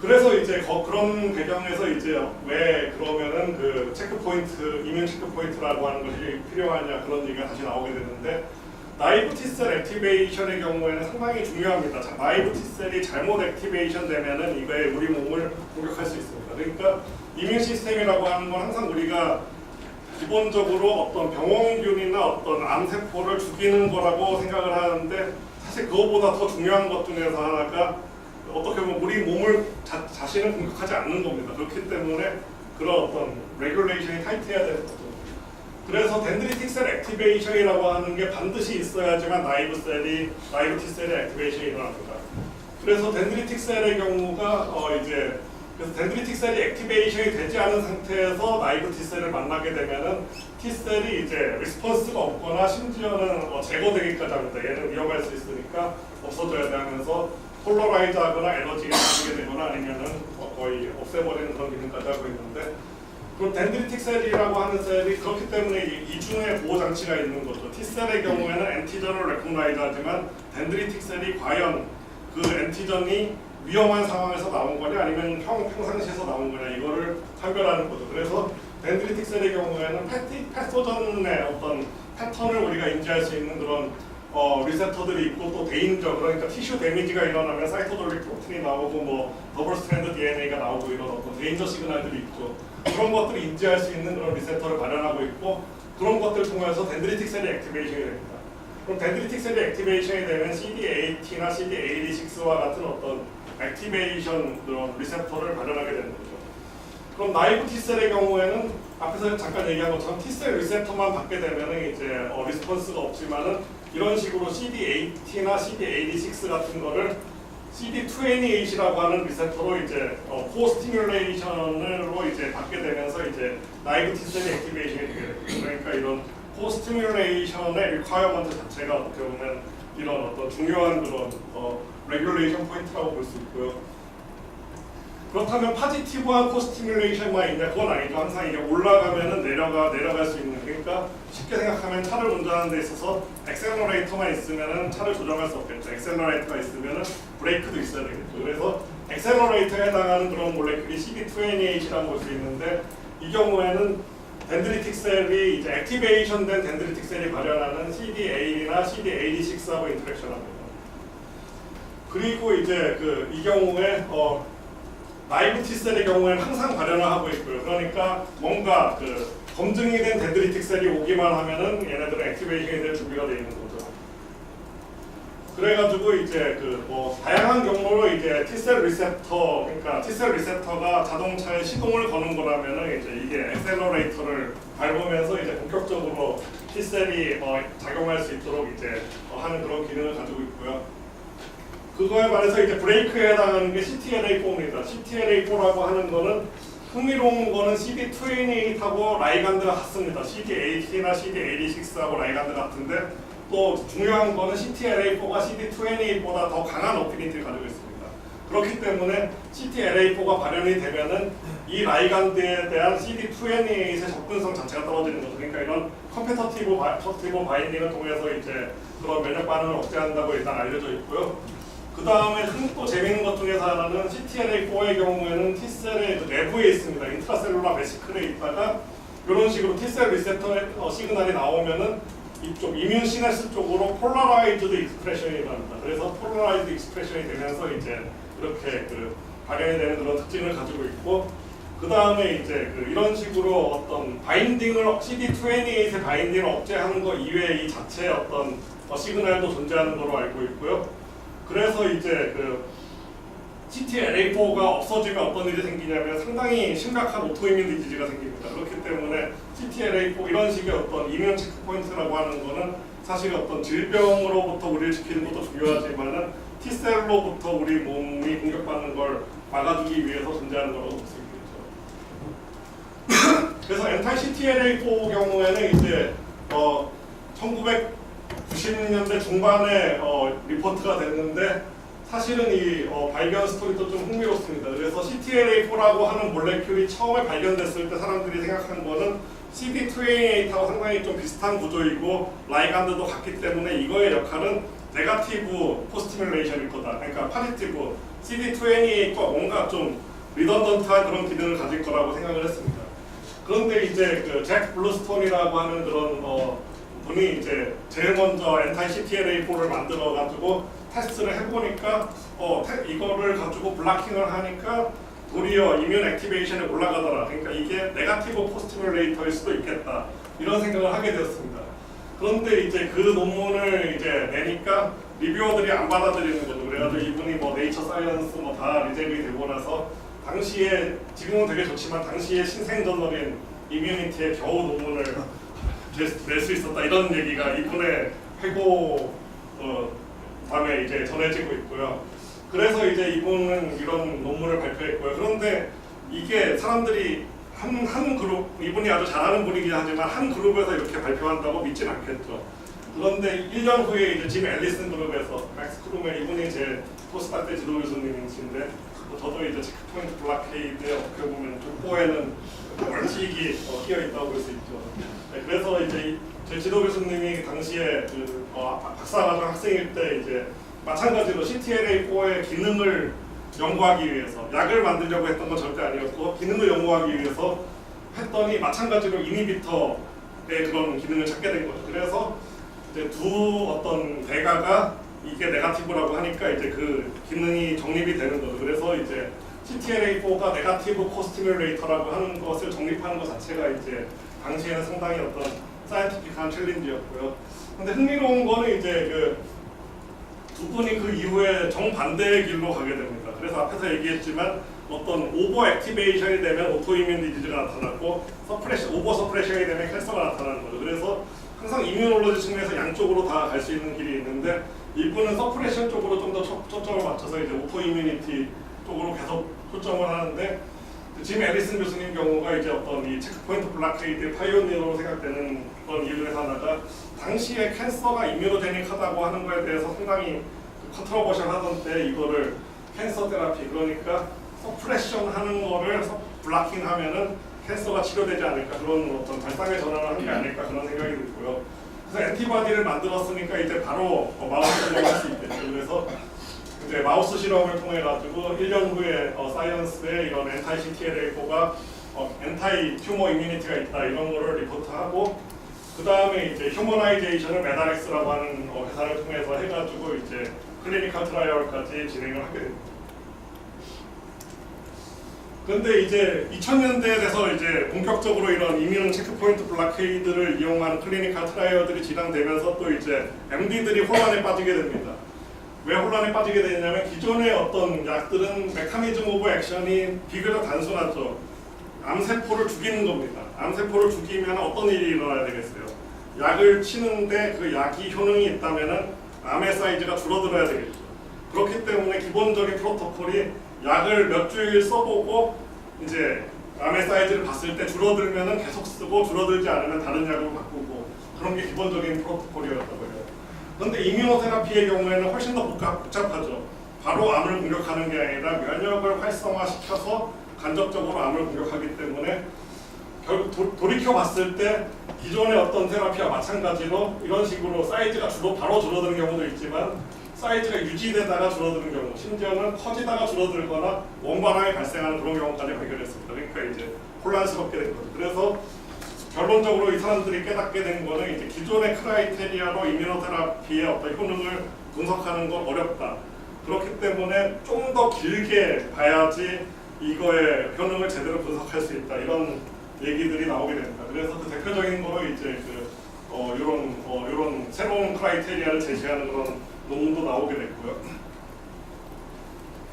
그래서 이제 그런 배경에서 이제 왜 그러면은 그 체크포인트, 이뮨 체크포인트라고 하는 것이 필요하냐 그런 얘기가 다시 나오게 되는데, 나이브 T셀 액티베이션의 경우에는 상당히 중요합니다. 나이브 T셀이 잘못 액티베이션 되면은 이거에 우리 몸을 공격할 수 있습니다. 그러니까 이뮨 시스템이라고 하는 건 항상 우리가 기본적으로 어떤 병원균이나 어떤 암세포를 죽이는 거라고 생각을 하는데, 사실 그거보다 더 중요한 것 중에서 하나가 어떻게 보면 우리 몸을 자신을 공격하지 않는 겁니다. 그렇기 때문에 그런 어떤 레귤레이션이 타이트해야 되는 거죠. 그래서 덴드리틱 셀 액티베이션이라고 하는 게 반드시 있어야지만 나이브 T셀의 액티베이션이 일어납니다. 그래서 덴드리틱 셀의 경우가 그래서 덴드리틱 셀이 액티베이션이 되지 않은 상태에서 나이브 T셀을 만나게 되면은 T셀이 이제 리스폰스가 없거나 심지어는 제거되기까지 합니다. 얘는 위험할 수 있으니까 없어져야 되면서 폴러라이즈하거나 에너지가 나게 되거나 아니면은 거의 없애버리는 그런 기능까지 하고 있는데, 그럼 덴드리틱 셀이라고 하는 셀이 그렇기 때문에 이중의 보호 장치가 있는 거죠. T셀의 경우에는 엔티전을 레코그나이즈하지만 덴드리틱 셀이 과연 그 엔티전이 위험한 상황에서 나온 거냐 아니면 평상시에서 나온 거냐 이거를 판별하는 거죠. 그래서 덴드리틱 셀의 경우에는 패소전의 어떤 패턴을 우리가 인지할 수 있는 그런 리셉터들이 있고, 또 대인적, 그러니까 티슈 데미지가 일어나면 사이토돌릭 프로틴이 나오고 뭐 더블 스트랜드 DNA가 나오고 이런 어떤 데인저 시그널들이 있죠. 그런 것들을 인지할 수 있는 그런 리셉터를 마련하고 있고, 그런 것들을 통해서 덴드리틱 셀이 액티베이션이 됩니다. 그럼 덴드리틱 셀이 액티베이션이 되면 CD8T나 CD86와 같은 어떤 액티베이션 그런 리셉터를 마련하게 되는 거죠. 그럼 나이브 T셀의 경우에는 앞에서 잠깐 얘기한 것처럼 T셀 리셉터만 받게 되면은 이제 리스폰스가 없지만은 이런 식으로 CD8T나 CD86 같은 거를 CD28이라고 하는 리셉터로 이제 코어 스티뮬레이션으로 이제 받게 되면서 이제 나이브 T셀이 액티베이션이 되게 됩니다. 그러니까 이런 코어 스티뮬레이션의 리ኳ어먼트 자체가 어떻게 보면 이런 어떤 중요한 그런 레귤레이션 포인트라고 볼 수 있고요. 그렇다면 파지티브한 코어 스티뮬레이션만 있냐? 그건 아니죠. 항상 이게 올라가면은 내려갈 수 있는, 그러니까 쉽게 생각하면 차를 운전하는 데 있어서 엑셀러레이터만 있으면은 차를 조정할 수 없겠죠. 엑셀러레이터가 있으면은 브레이크도 있어야 되겠죠. 그래서 엑셀러레이터에 해당하는 그런 몰레큘이 CD28이라고 볼 수 있는데, 이 경우에는 덴드리틱 셀이 이제 액티베이션 된 덴드리틱 셀이 발현하는 CD8이나 CD86하고 인터랙션합니다. 그리고 이제 이 경우에 나이브 T셀의 경우에는 항상 발현을 하고 있고요. 그러니까 뭔가 검증이 된 덴드리틱 셀이 오기만 하면은 얘네들은 액티베이션이 될 준비가 되어 있는 거죠. 그래가지고 이제 다양한 경로로 이제 T셀 리셉터, 그러니까 T셀 리셉터가 자동차에 시동을 거는 거라면은 이제 이게 엑셀러레이터를 밟으면서 이제 본격적으로 T셀이 작용할 수 있도록 이제 하는 그런 기능을 가지고 있고요. 그거에 반해서 이제 브레이크에 해당하는 게 CTLA4입니다. CTLA4라고 하는 거는 흥미로운 거는 CD28하고 라이간드가 같습니다. CD8나 CD86하고 라이간드 같은데, 또 중요한 거는 CTLA4가 CD28보다 더 강한 어피니티를 가지고 있습니다. 그렇기 때문에 CTLA4가 발현이 되면은 이 라이간드에 대한 CD28의 접근성 자체가 떨어지는 거죠. 그러니까 이런 컴페터티브 바인딩을 통해서 이제 그런 면역 반응을 억제한다고 일단 알려져 있고요. 그 다음에 또 재밌는 것 중에서 하나는 CTLA4의 경우에는 T셀의 내부에 있습니다. 인트라셀룰라 베시클에 있다가 이런 식으로 T셀 리셉터 시그널이 나오면은 이쪽 이뮨 시네스 쪽으로 폴라라이즈드 익스프레션이 일어납니다. 그래서 폴라라이즈드 익스프레션이 되면서 이제 이렇게 발현이 되는 그런 특징을 가지고 있고, 그 다음에 이제 이런 식으로 어떤 바인딩을 CD28의 바인딩을 억제하는 것 이외에 이 자체의 어떤 시그널도 존재하는 걸로 알고 있고요. 그래서 이제 CTLA4가 없어지면 어떤 일이 생기냐면 상당히 심각한 오토이뮨 디지즈가 생깁니다. 그렇기 때문에 CTLA4 이런 식의 어떤 이뮨 체크포인트라고 하는 거는 사실 어떤 질병으로부터 우리를 지키는 것도 중요하지만은 T셀로부터 우리 몸이 공격받는 걸 막아주기 위해서 존재하는 거라고 볼 수 있겠죠. 그래서 엔타이-CTLA4 경우에는 이제 1990년대 중반에 리포트가 됐는데, 사실은 이 발견 스토리도 좀 흥미롭습니다. 그래서 CTLA4라고 하는 몰레큘이 처음에 발견됐을 때 사람들이 생각한 거는 CD28하고 상당히 좀 비슷한 구조이고 라이간드도 같기 때문에 이거의 역할은 네거티브 포스티뮬레이션일 거다. 그러니까 파지티브 CD28과 뭔가 좀 리던던트한 그런 기능을 가질 거라고 생각을 했습니다. 그런데 이제 그 잭 블루스톤이라고 하는 그런 분이 이제 제일 먼저 엔타이 CTLA4를 만들어 가지고 테스트를 해보니까 이거를 가지고 블락킹을 하니까 도리어 이뮨 액티베이션에 올라가더라. 그러니까 이게 네거티브 포스티뮬레이터일 수도 있겠다. 이런 생각을 하게 되었습니다. 그런데 이제 그 논문을 이제 내니까 리뷰어들이 안 받아들이는 거죠. 그래가지고 이분이 뭐 네이처 사이언스 뭐 다 리젝이 되고 나서 당시에 지금은 되게 좋지만 당시에 신생저널인 이뮤니티에 겨우 논문을 낼 수 있었다 이런 얘기가 이분의 회고 다음에 이제 전해지고 있고요. 그래서 이제 이분은 이런 논문을 발표했고요. 그런데 이게 사람들이 한 그룹, 이분이 아주 잘하는 분이긴 하지만 한 그룹에서 이렇게 발표한다고 믿진 않겠죠. 그런데 1년 후에 이제 짐 앨리슨 그룹에서 맥스 크루멜 이분이 제 포스닥 때 지도 교수님이신데 저도 이제 체크포인트 블락케이드에 어떻게 보면 족보에는 멀티익이 끼어 있다고 볼 수 있죠. 네, 그래서 이제 제 지도 교수님이 당시에 박사과정 학생일 때 이제 마찬가지로 CTLA4의 기능을 연구하기 위해서 약을 만들려고 했던 건 절대 아니었고 기능을 연구하기 위해서 했더니 마찬가지로 이니비터의 그런 기능을 찾게 된 거죠. 그래서 이제 두 어떤 대가가 이게 네거티브라고 하니까 이제 그 기능이 정립이 되는 거죠. 그래서 이제 CTLA4가 네거티브 코스티뮬레이터라고 하는 것을 정립하는 것 자체가 이제 당시에는 상당히 어떤 사이언티픽한 챌린지였고요. 근데 흥미로운 거는 이제 그 두 분이 그 이후에 정반대의 길로 가게 됩니다. 그래서 앞에서 얘기했지만 어떤 오버 액티베이션이 되면 오토이뮨 디지즈가 나타났고 오버 서프레션이 되면 캔서가 나타나는 거죠. 그래서 항상 이뮤놀로지 측면에서 양쪽으로 다 갈 수 있는 길이 있는데 이분은 서프레션 쪽으로 좀 더 초점을 맞춰서 이제 오토이뮤니티 쪽으로 계속 초점을 하는데 짐 앨리슨 교수님 경우가 이제 어떤 이 체크포인트 블락케이드의 파이오니어로 생각되는 그런 이유 중에서 하나가 당시에 캔서가 이뮤노제닉하다고 하는 거에 대해서 상당히 컨트로버셜 하던 때 이거를 캔서 테라피 그러니까 서프레션 하는 거를 블락킹 하면은 캔서가 치료되지 않을까 그런 어떤 발상의 전환을 한 게 아닐까 그런 생각이 들고요. 그래서 엔티바디를 만들었으니까 이제 바로 마우스 실험을 할 수 있겠죠. 그래서 이제 마우스 실험을 통해 가지고 1년 후에 사이언스에 이런 엔타이 CTLA4가 엔타이 튜머 이뮤니티가 있다 이런 거를 리포트하고 그 다음에 이제 휴머나이제이션을 메달엑스라고 하는 회사를 통해서 해가지고 이제 클리니컬 트라이얼까지 진행을 하게 됩니다. 그런데 이제 2000년대에 돼서 이제 본격적으로 이런 이뮨 체크포인트 블락케이드를 이용한 클리니컬 트라이얼들이 진행되면서 또 이제 MD들이 혼란에 빠지게 됩니다. 왜 혼란에 빠지게 되냐면 기존의 어떤 약들은 메커니즘 오브 액션이 비교적 단순하죠. 암세포를 죽이는 겁니다. 암세포를 죽이면 어떤 일이 일어나야 되겠어요? 약을 치는데 그 약이 효능이 있다면 암의 사이즈가 줄어들어야 되겠죠. 그렇기 때문에 기본적인 프로토콜이 약을 몇 주일 써보고 이제 암의 사이즈를 봤을 때 줄어들면 계속 쓰고 줄어들지 않으면 다른 약으로 바꾸고 그런 게 기본적인 프로토콜이었다고 해요. 그런데 이뮤노테라피의 경우에는 훨씬 더 복잡하죠. 바로 암을 공격하는 게 아니라 면역을 활성화시켜서 간접적으로 암을 공격하기 때문에 결국 돌이켜 봤을 때 기존의 어떤 테라피와 마찬가지로 이런 식으로 사이즈가 바로 줄어드는 경우도 있지만 사이즈가 유지되다가 줄어드는 경우, 심지어는 커지다가 줄어들거나 원반항이 발생하는 그런 경우까지 발견했습니다. 그러니까 이제 혼란스럽게 된 거죠. 그래서 결론적으로 이 사람들이 깨닫게 된 거는 이제 기존의 크라이테리아로 이뮤노테라피의 어떤 효능을 분석하는 건 어렵다. 그렇기 때문에 좀 더 길게 봐야지 이거의 효능을 제대로 분석할 수 있다. 이런 얘기들이 나오게 됩니다. 그래서 그 대표적인 거로 이제 이런 새로운 크라이테리아를 제시하는 그런 논문도 나오게 됐고요.